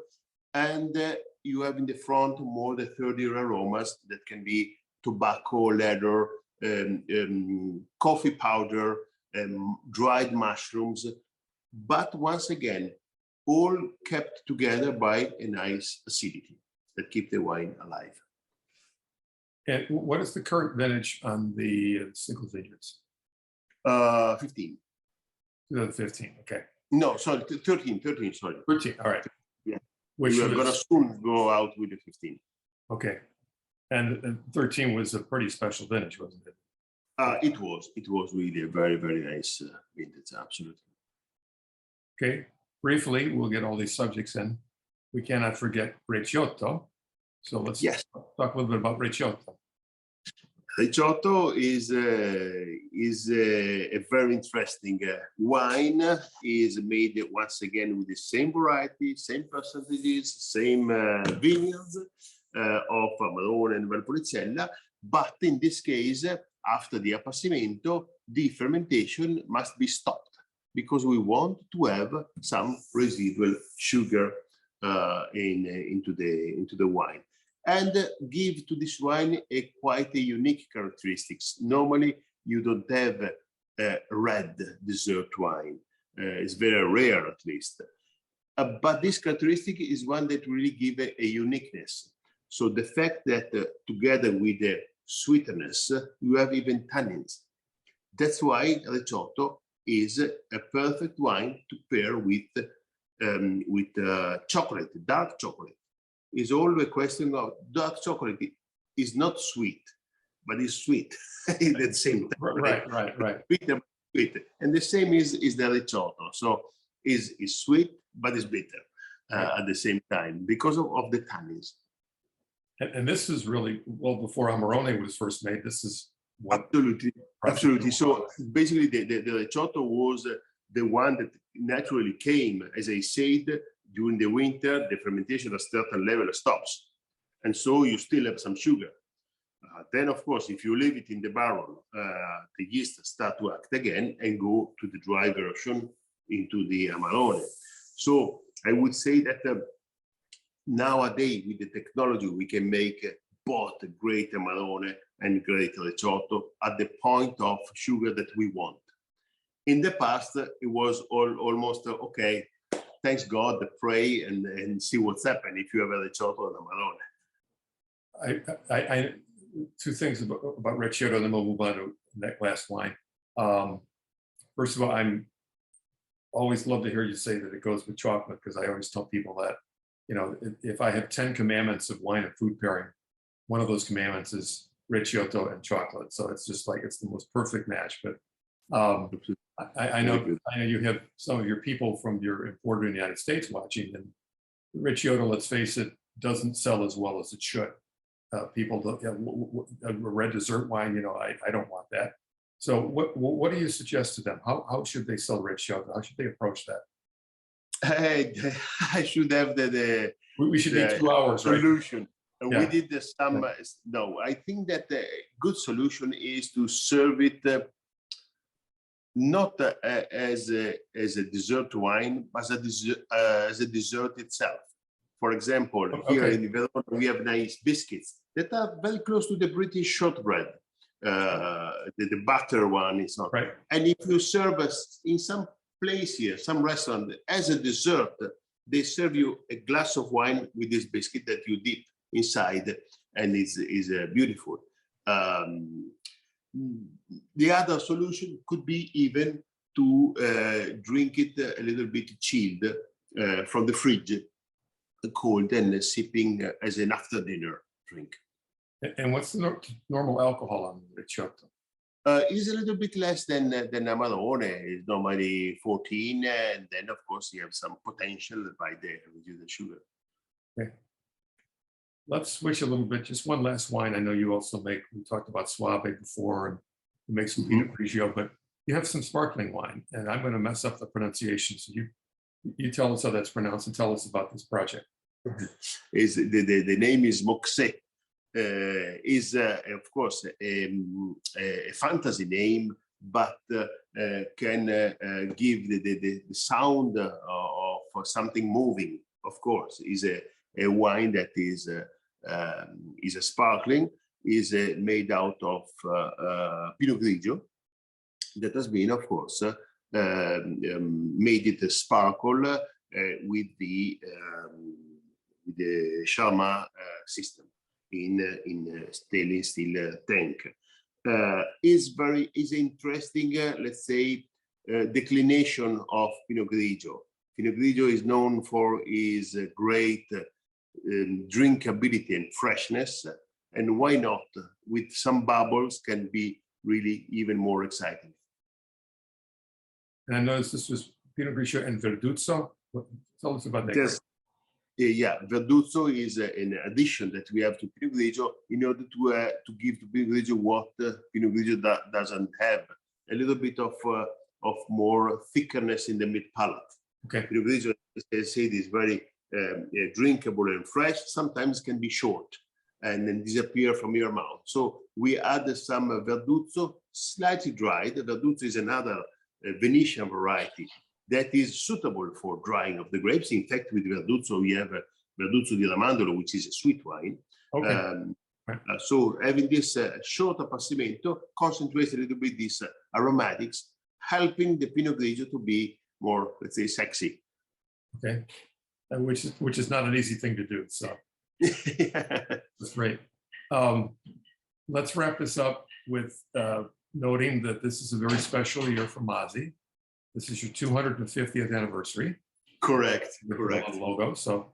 [SPEAKER 2] and you have in the front more the third-year aromas that can be tobacco, leather, coffee powder, dried mushrooms, but once again, all kept together by a nice acidity that keep the wine alive.
[SPEAKER 1] And what is the current vintage on the single vineyards?
[SPEAKER 2] 15.
[SPEAKER 1] 2015, okay.
[SPEAKER 2] No, sorry, 13, sorry.
[SPEAKER 1] 13, all right.
[SPEAKER 2] Yeah.
[SPEAKER 1] Which
[SPEAKER 2] we are going to soon go out with the 15.
[SPEAKER 1] Okay. And 13 was a pretty special vintage, wasn't it?
[SPEAKER 2] It was really a very, very nice vintage, absolutely.
[SPEAKER 1] Okay, briefly, we'll get all these subjects in. We cannot forget Recioto. So let's talk a little bit about Recioto.
[SPEAKER 2] Recioto is a very interesting wine. Is made once again with the same variety, same percentages, same vineyards of Amarone and Valpolicella, but in this case, after the appassimento, the fermentation must be stopped because we want to have some residual sugar into the wine, and give to this wine quite a unique characteristics. Normally, you don't have a red dessert wine. It's very rare, at least. But this characteristic is one that really gives a uniqueness. So the fact that together with the sweetness, you have even tannins. That's why Recioto is a perfect wine to pair with chocolate, dark chocolate. Is all a question of dark chocolate is not sweet, but it's sweet at the same time.
[SPEAKER 1] Right.
[SPEAKER 2] Sweet. And the same is the Recioto. So is sweet, but it's bitter at the same time because of the tannins.
[SPEAKER 1] And this is really, well, before Amarone was first made, this is what...
[SPEAKER 2] Absolutely. So basically the Recioto was the one that naturally came, as I said, during the winter, the fermentation at a certain level stops. And so you still have some sugar. Then, of course, if you leave it in the barrel, the yeast start to act again and go to the dry version into the Amarone. So I would say that nowadays, with the technology, we can make both great Amarone and great Recioto at the point of sugar that we want. In the past, it was almost okay. Thanks God, pray and see what's happened if you have a Recioto and Amarone.
[SPEAKER 1] Two things about Recioto, then we'll move on to that last line. First of all, I'm always love to hear you say that it goes with chocolate, because I always tell people that, you know, if I have 10 commandments of wine and food pairing, one of those commandments is Recioto and chocolate. So it's just like, it's the most perfect match. But I know you have some of your people from your importer in the United States watching, and Recioto, let's face it, doesn't sell as well as it should. People don't, a red dessert wine, you know, I don't want that. So what do you suggest to them? How should they sell Recioto? How should they approach that?
[SPEAKER 2] I should have
[SPEAKER 1] We should need 2 hours, right?
[SPEAKER 2] Solution.
[SPEAKER 1] Yeah.
[SPEAKER 2] We did some. No, I think that the good solution is to serve it not as a dessert wine, but as a dessert itself. For example, here in Verona, we have nice biscuits that are very close to the British shortbread. The butter one is not.
[SPEAKER 1] Right.
[SPEAKER 2] And if you serve us in some place here, some restaurant, as a dessert, they serve you a glass of wine with this biscuit that you dip inside, and is beautiful. The other solution could be even to drink it a little bit chilled from the fridge, cold, and sipping as an after dinner drink.
[SPEAKER 1] And what's the normal alcohol on Recioto?
[SPEAKER 2] Is a little bit less than Amarone. It's normally 14, and then of course you have some potential by the reduced sugar.
[SPEAKER 1] Okay. Let's switch a little bit. Just one last wine. I know you also make. We talked about Suave before, and you make some Pinot Grigio, but you have some sparkling wine, and I'm going to mess up the pronunciation. So you tell us how that's pronounced, and tell us about this project.
[SPEAKER 2] Is the name is Moxé. Is of course a fantasy name, but can give the sound of something moving. Of course, is a wine that is a sparkling, is made out of Pinot Grigio that has been, of course, made it sparkle with the Charmat system in stainless steel tank. Is interesting, let's say, declination of Pinot Grigio. Pinot Grigio is known for its great drinkability and freshness, and why not with some bubbles can be really even more exciting.
[SPEAKER 1] And I noticed this was Pinot Grigio and Verduzzo. Tell us about that.
[SPEAKER 2] Yeah, Verduzzo is an addition that we have to Pinot Grigio in order to give to Pinot Grigio what Pinot Grigio doesn't have, a little bit of more thickness in the mid palate.
[SPEAKER 1] Okay.
[SPEAKER 2] Pinot Grigio, as I said, is very drinkable and fresh. Sometimes can be short and then disappear from your mouth. So we add some Verduzzo, slightly dried. Verduzzo is another Venetian variety that is suitable for drying of the grapes. In fact, with Verduzzo, we have Verduzzo di Lamandolo, which is a sweet wine.
[SPEAKER 1] Okay.
[SPEAKER 2] So having this short appassimento concentrates a little bit these aromatics, helping the Pinot Grigio to be more, let's say, sexy.
[SPEAKER 1] Okay, which is not an easy thing to do. So that's great. Let's wrap this up with noting that this is a very special year for Masi. This is your 250th anniversary.
[SPEAKER 2] Correct.
[SPEAKER 1] With
[SPEAKER 2] Correct.
[SPEAKER 1] the logo. So,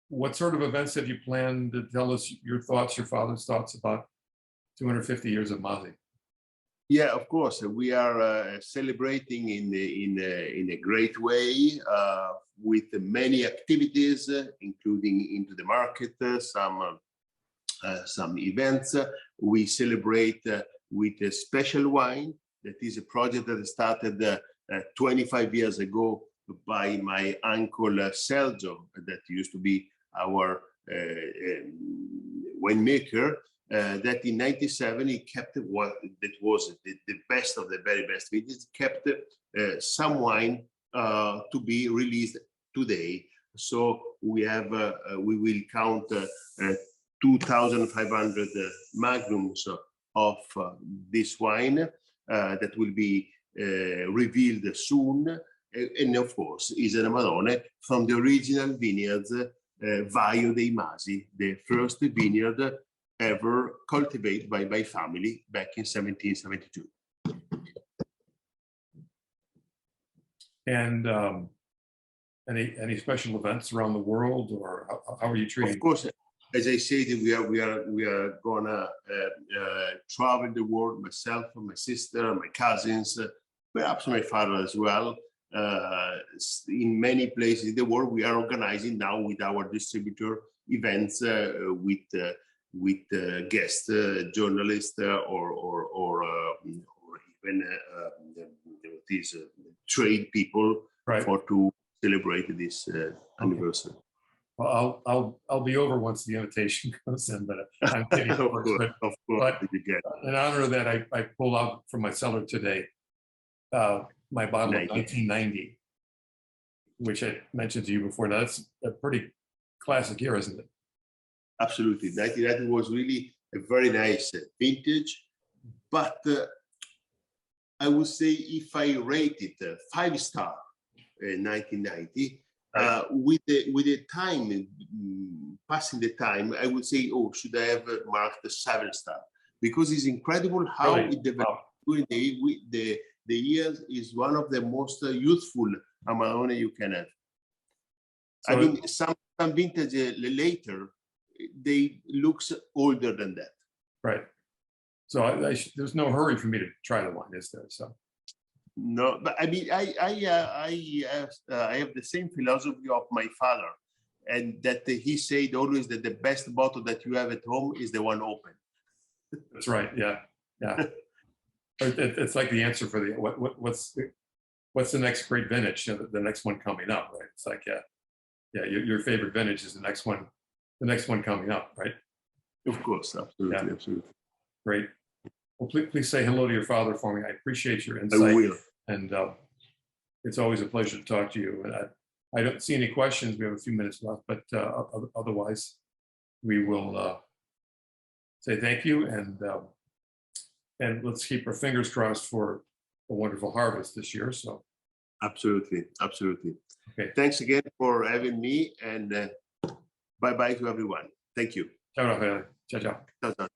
[SPEAKER 1] what sort of events have you planned to tell us your thoughts, your father's thoughts about 250 years of Masi?
[SPEAKER 2] Yeah, of course. We are celebrating in a great way with many activities, including into the market, some events. We celebrate with a special wine. That is a project that started 25 years ago by my uncle Sergio, that used to be our winemaker. that in 97 he kept what that was the best of the very best vintage, kept some wine to be released today. So we have we will count 2,500 magnums of this wine that will be revealed soon, and of course is an Amarone from the original vineyards Vaio dei Masi, the first vineyard ever cultivated by my family back in 1772.
[SPEAKER 1] And any special events around the world, or how are you treating?
[SPEAKER 2] Of course, as I said, we are gonna travel the world. Myself, my sister, my cousins, perhaps my father as well. In many places in the world, we are organizing now with our distributor events with guest journalists or even these trade people,
[SPEAKER 1] right,
[SPEAKER 2] for to celebrate this anniversary.
[SPEAKER 1] Well, I'll be over once the invitation comes in, but I'm kidding, of course.
[SPEAKER 2] Of course,
[SPEAKER 1] but in honor of that, I pulled out from my cellar today my bottle of 1990, which I mentioned to you before. Now, that's a pretty classic year, isn't it?
[SPEAKER 2] Absolutely. 1990 was really a very nice vintage, but I would say if I rate it 5-star in 1990, right, with the time, passing the time, I would say, oh, should I have marked a 7-star? Because it's incredible how it developed during the years. Is one of the most youthful Amarone you can have. So, I mean, some vintage later, they looks older than that.
[SPEAKER 1] Right. So there's no hurry for me to try the wine, is there? So
[SPEAKER 2] no, but I mean, I have the same philosophy of my father, and that he said always that the best bottle that you have at home is the one open.
[SPEAKER 1] That's right. Yeah, yeah. It's like the answer for the what's the next great vintage? You know, the next one coming up, right? It's like your favorite vintage is the next one coming up, right?
[SPEAKER 2] Of course, absolutely, yeah. Absolutely.
[SPEAKER 1] Great. Well, please say hello to your father for me. I appreciate your insight.
[SPEAKER 2] I will.
[SPEAKER 1] And it's always a pleasure to talk to you. And I don't see any questions. We have a few minutes left, but otherwise, we will say thank you, and let's keep our fingers crossed for a wonderful harvest this year. So,
[SPEAKER 2] absolutely, absolutely.
[SPEAKER 1] Okay.
[SPEAKER 2] Thanks again for having me, and bye bye to everyone. Thank you.
[SPEAKER 1] Ciao, Raffaele. Ciao, ciao.
[SPEAKER 2] Ciao, ciao.